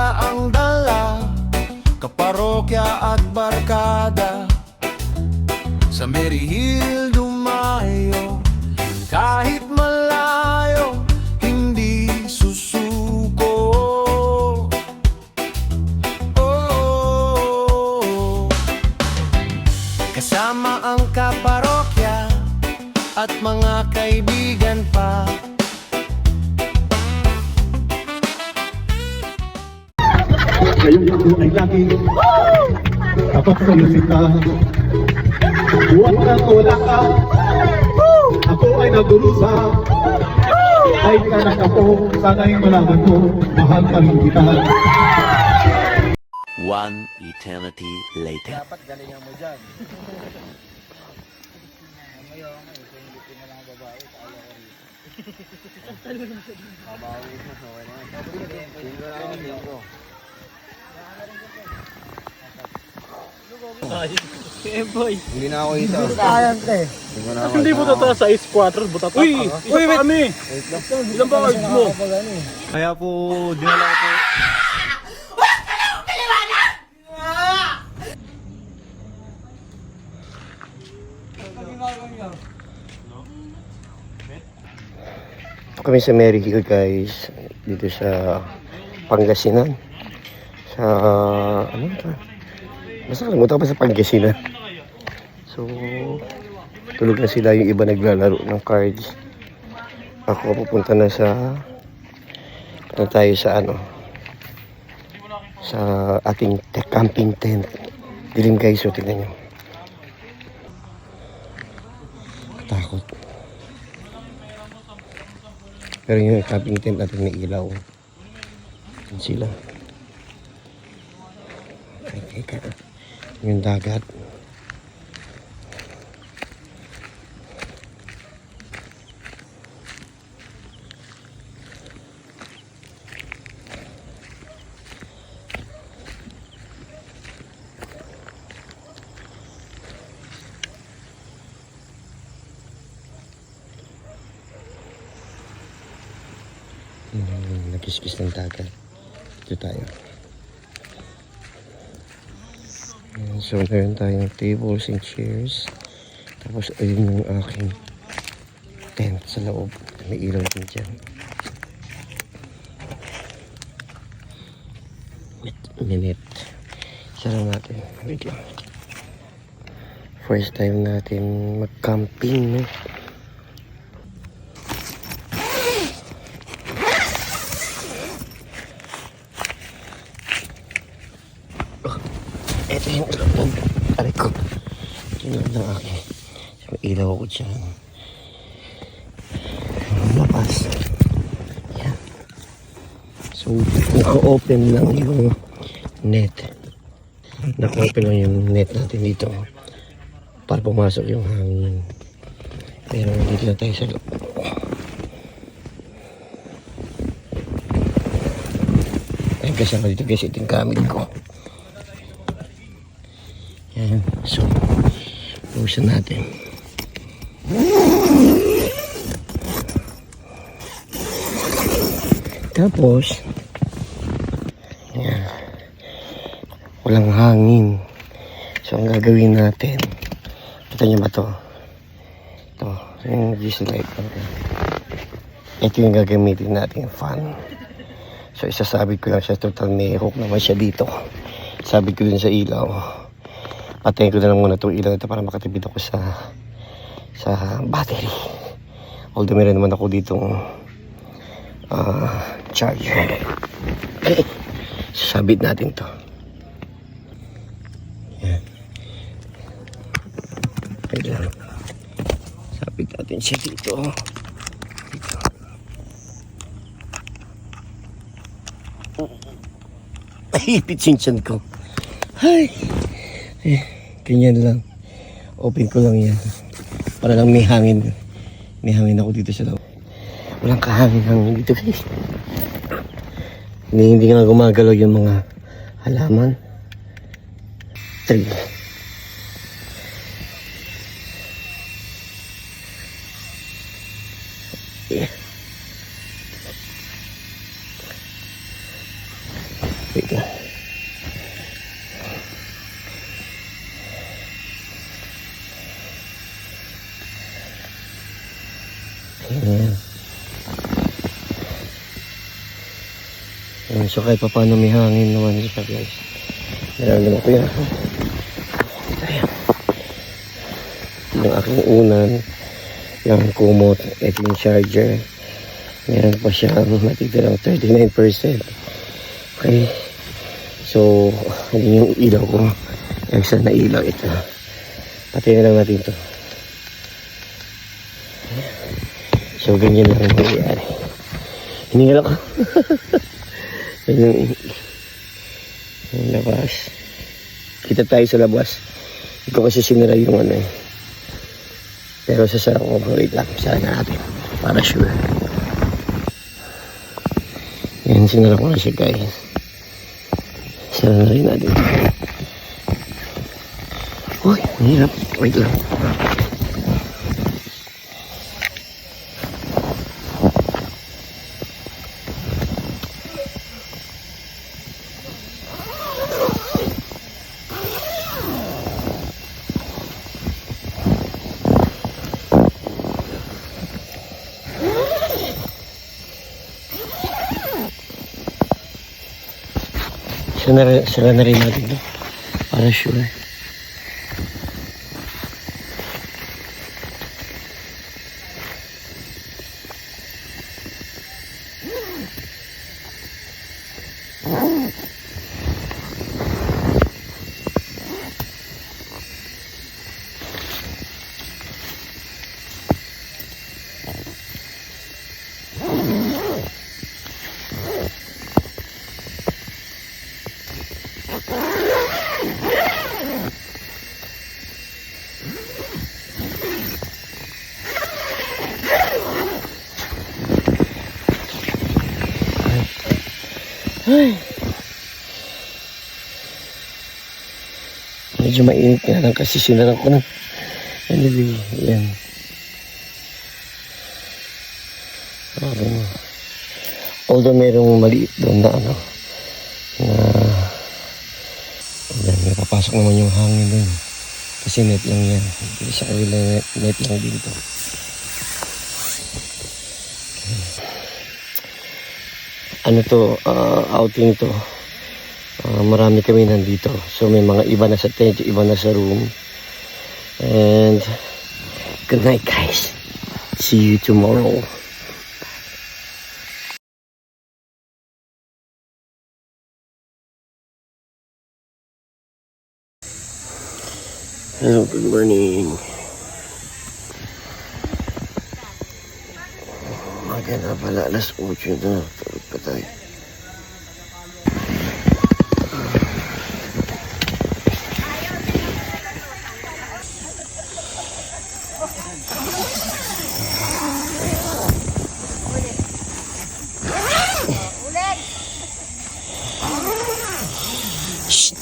pamilya ang dala, kaparokya at barkada. Sa Mary Hill dumayo, kahit malayo, hindi susuko. Oh, kasama ang kaparokya at mga kaibigan pa. Ngayong mundo ay laging kapag salusita. Buwan ka at wala ka, ako ay nagdurusa. Ay kanak ako, sana'y malaman mo, mahal pa rin kita. One eternity later. Dapat galingan mo dyan. Ngayon, hindi ko na lang babae. Kaya ko rin. Babawi mo. Okay na. Tingko na ako, tingko. Hindi na ako ito. Hindi mo totoo sa size 4, buta pa. Uy, kami. Ilan ba cards mo? Kaya po, dinala ko po. Kami sa Mary Hill guys, dito sa Pangasinan. Sa ano ito? Basta kalimutan ko pa sa Pangasinan. So, tulog na sila, yung iba naglalaro ng cards. Ako pupunta na tayo sa ano, sa ating camping tent. Dilim guys, so tignan nyo. Takot. Pero yung camping tent natin may ilaw. Yan sila. Teka. Yung dagat. Nagkiskis ng dagat. Ito tayo. So, meron tayong tables and chairs. Tapos, ayun yung aking tent sa loob. May ilaw din dyan. Wait a minute. Sara natin. Wait lang. First time natin mag-camping, no? Ito yung loob. Aray ko. Tingnan lang akin. May ilaw ako dyan. Lapas. Yan. So, naka-open lang yung net. Naka-open lang yung net natin dito. Para pumasok yung hangin. Pero dito na tayo sa loob. Ay, kasama dito guys. Ito yung gamit ko. Yan. So, buksan natin. Tapos, yan. Walang hangin. So, ang gagawin natin, kita nyo ba ito? Ito, yung diesel light natin. Ito yung gagamitin natin, fan. So, isasabit ko lang siya. Total may hook naman siya dito. Sabit ko din sa ilaw. Patayin ko na lang muna itong ilaw ito para makatipid ako sa battery. Although meron naman ako ditong charger. Sabit natin to. Yan. Wait lang. Sabit natin siya dito. Ay, pitsinsan ko. Ay. Ganyan lang. Open ko lang yan. Para lang may hangin. May hangin ako dito sa loob. Walang kahangin-hangin dito guys. Hindi nga gumagalaw yung mga halaman. 3. Yeah. Wait lang. Ayan. Ayan, so kahit pa paano may hangin naman siya guys. Nararamdaman ko yan. Ayan. Yung aking unan, yung kumot, ito yung charger. Meron pa siyang natitirang 39%. Okay. So, yun yung ilaw ko. Extra na ilaw ito. Patayin na lang natin ito. So, ganyan lang ang nangyayari. Hiningal ako. Yung labas. Kita tayo sa labas. Hindi ko kasi sinira yung ano eh. Pero sasara ko. Wait lang. Sara na natin. Para sure. Yan, sinara ko na siya guys. Sara na rin natin. Uy, mahirap. Wait lang. Sara na rin natin ito. Para sure. Ay. Medyo mainit nga lang kasi sinaran ko ng anyway, yan. Although merong maliit doon na ano na yan, may papasok naman yung hangin doon kasi net lang yan. Sa kabila net lang dito. Ano to, outing to. Marami kami nandito. So may mga iba na sa tent, iba na sa room. And good night guys. See you tomorrow. Hello, good morning. Maganda pala, alas 8 na. Tulog pa tayo. Shh.